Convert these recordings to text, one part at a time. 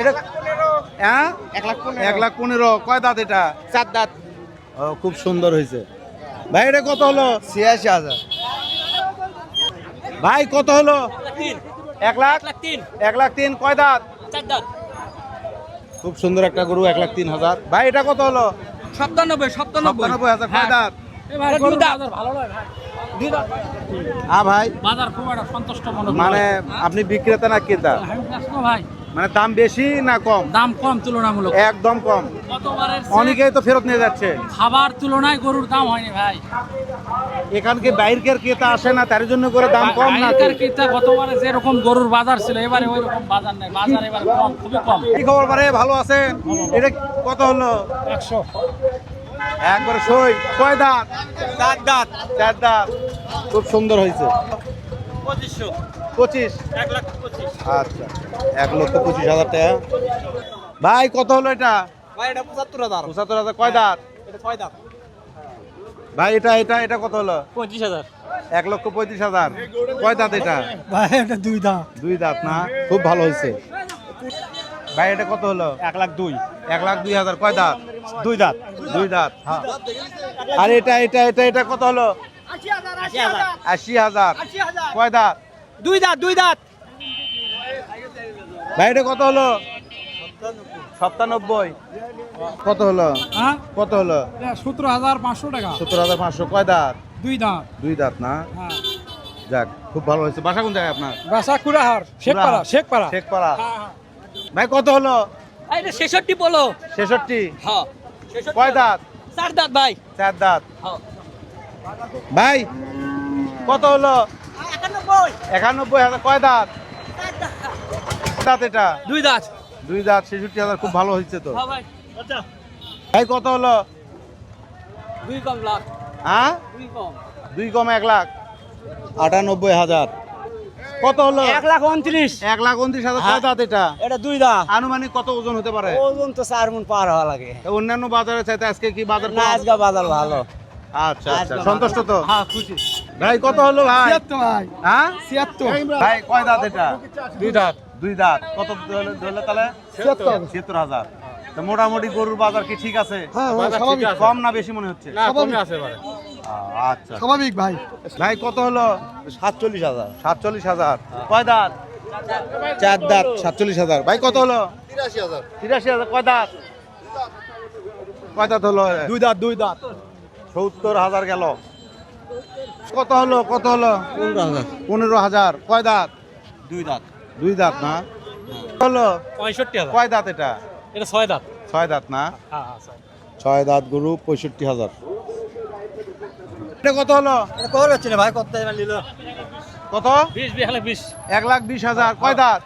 এটা হ্যাঁ 1,15,000 কয় দাঁত এটা? 4 দাঁত। ও খুব সুন্দর হয়েছে ভাই। এটা কত হলো? 86,000। ভাই কত হলো? 1 লাখ 1,03,000 কয় দাঁত? 4 দাঁত। খুব সুন্দর একটা গরু 1,03,000। ভাই এটা কত হলো? 97,000 কয় দাঁত? হ্যাঁ ভাই বাজার খুব একটা সন্তুষ্ট মনে মানে আপনি বিক্রেতা না ক্রেতা? ভাই মানে দাম বেশি না কম? দাম কম তুলনামূলক, একদম কম। গতবারের অনেকেই তো ফেরত নিয়ে যাচ্ছে। খাবার তুলনায় গরুর দাম হয়নি ভাই। এখানকে বাইরের ক্রেতা আসে না, তার জন্য করে দাম কম না? আগেকার কিতা গতবারে যেরকম গরুর বাজার ছিল এবারে ওই রকম বাজার নাই, বাজার এবারে কম, খুবই কম। এই খবর বারে ভালো আছেন? এটা কত হলো? 100 একবারে সই। কয় দাঁত? 4 দাঁত। 4 দাঁত। খুব সুন্দর হয়েছে। 2500। 25। 1,25,000। আচ্ছা 1,25,000 টাকা। ভাই কত হলো এটা? ভাই এটা 75,000। 75,000 কয় দাঁত? এটা 6 দাঁত। ভাই এটা এটা এটা কত হলো? 25,000। 1,35,000 কয় দাঁত এটা? ভাই এটা 2 দাম। 2 দাঁত না? খুব ভালো হয়েছে। ভাই এটা কত হলো? 1,02,000। 1,02,000 কয় দাঁত? 2 দাঁত। 2 দাঁত। হ্যাঁ। আর এটা এটা এটা এটা কত হলো? 80,000 কয় দাঁত? 2 দাঁত। 2 দাঁত। ভাই এটা কত হলো? 97 কত হলো? হ্যাঁ কত হলো? 17,500 টাকা। 17,500 কয় দাঁত? 2 দাম। 2 দাঁত না? হ্যাঁ যাক খুব ভালো হয়েছে। বাসা কোন জায়গায় আপনার? বাসা কুড়াহার, শেখপাড়া। শেখপাড়া। ভাই কত হলো? এটা 66 বলো। 66 হ্যাঁ কয় দাঁত? 4 দাঁত ভাই। 4 দাঁত। হ্যাঁ ভাই কত হলো? 91। 91,000 কয় দাঁত? দাঁত এটা? 2 দাঁত। 2 দাঁত। 66,000 খুব ভালো হয়েছে তো। হ্যাঁ ভাই। আচ্ছা ভাই কত হলো? 2 কম লাখ। হ্যাঁ 2 কম। 2 কম 1 লাখ 98,000 কত হলো? 1,29,000। 1,29,000 কয় দাঁত এটা? এটা 2 দাঁত। আনুমানিক কত ওজন হতে পারে? ওজন তো 4 মণ পার হওয়া লাগে। তা অন্যান্য বাজারে চাইতে আজকে কি বাজার না কম? আজকে বাজার ভালো। আচ্ছা আচ্ছা সন্তুষ্ট তো? হ্যাঁ খুশি। ভাই কত হলো ভাই? ভাই হ্যাঁ 76। ভাই কয় দাঁত এটা? 2 দাঁত। 2 দাঁত। কত ধরলে তাহলে? 76,000। তো মোটামুটি গরুর বাজার কি ঠিক আছে? হ্যাঁ স্বাভাবিক, কম না বেশি মনে হচ্ছে? কমে আছে এবারে। আচ্ছা স্বাভাবিক ভাই। ভাই কত হলো? 47,000। 47,000 কয় দাঁত? 4 দাঁত। 47,000 ভাই কত হলো? 83,000। 83,000 কয় দাঁত? কয় দাঁত হলো? 2 দাঁত। 2 দাঁত। 70,000 গেল। কত হলো? কত হলো? 15,000। 15,000 কয় দাঁত? 2 দাঁত। 2 দাঁত না? হলো 65,000। কয় দাঁত এটা? এটা 6 দাঁত। 6 দাঁত না? হ্যাঁ 6 দাঁত গরু 65,000। এটা কত হলো? এটা কত হচ্ছে না ভাই? কত টাকা নিল? কত? 20 20 1,20,000 কয় দাঁত?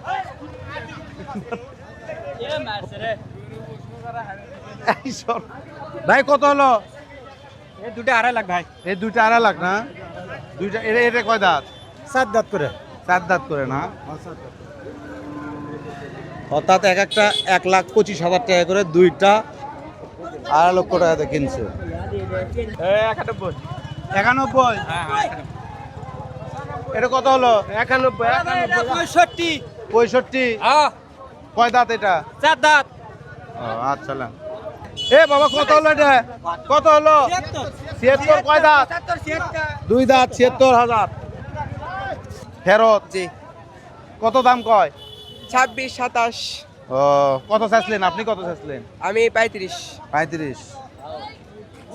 এ মারছে রে। এই সর। ভাই কত হলো? এই দুটো 2.5 লাখ ভাই। এই দুইটা 2.5 লাখ না? দুইটা এটা এটা কয় দাঁত? 7 দাঁত করে। 4 দাঁত করে না? অর্থাৎ এক একটা 1,25,000 টাকা করে দুইটা 2.5 লক্ষ টাকাতে কিনছে। 91। 91 এটা কত হলো? 65। 65 হ্যাঁ কয় দাঁত এটা? 4 দাঁত। ও আচ্ছা না। এ বাবা কত হলো এটা? কত হলো? 76 কয় দাঁত? 2 দাঁত 76,000 ফেরত। জি। কত দাম কয়? 26 27। ও কত চাইছিলেন আপনি? কত চাইছিলেন? আমি 35। 35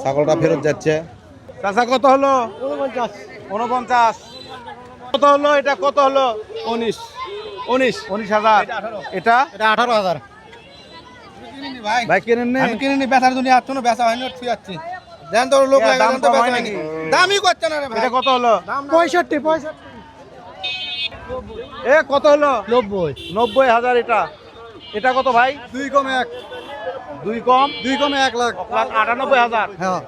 ছাগলটা ফেরত যাচ্ছে। চাচা কত হলো? 49 কত হলো? এটা কত হলো? 19,000 এটা? এটা 18,000। ভাই কিনেন নি? আমি কিনে নি বেচার জন্য আর কোনো বেচা হয়নি, ঠিক আছে। দেন তো লোক দাম লাগা দেন তো কম বেচা হয় হয়নি। নাকি? দামই করছে না রে ভাই। এটা কত হলো? 65 এ কত হলো? 90 90,000 এটা। এটা কত ভাই? 2 কম 1। 2 কম 2 কমে 1 লাখ। 1,98,000। হ্যাঁ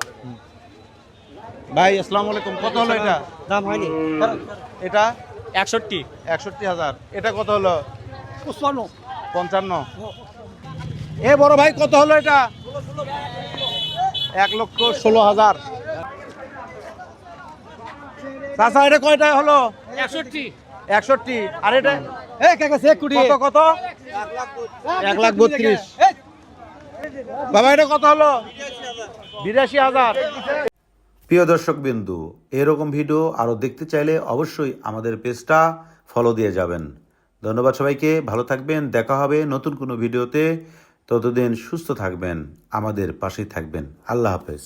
ভাই আসসালামু আলাইকুম। কত হলো এটা? দাম হয়নি। এটা 61। 61,000। এটা কত হলো? 55। 55 এ বড় ভাই কত হলো এটা? 1,16,000 চাচা এটা কয়টা হলো? 61। 61 আর এটা এ কাকা 1 কোটি। কত কত? 1,32,000। বাবা এটা কত হলো? 82,000। প্রিয় দর্শক বিন্দু, এরকম ভিডিও আরও দেখতে চাইলে অবশ্যই আমাদের পেজটা ফলো দিয়ে যাবেন। ধন্যবাদ সবাইকে, ভালো থাকবেন, দেখা হবে নতুন কোনো ভিডিওতে। ততদিন সুস্থ থাকবেন, আমাদের পাশেই থাকবেন। আল্লাহ হাফেজ।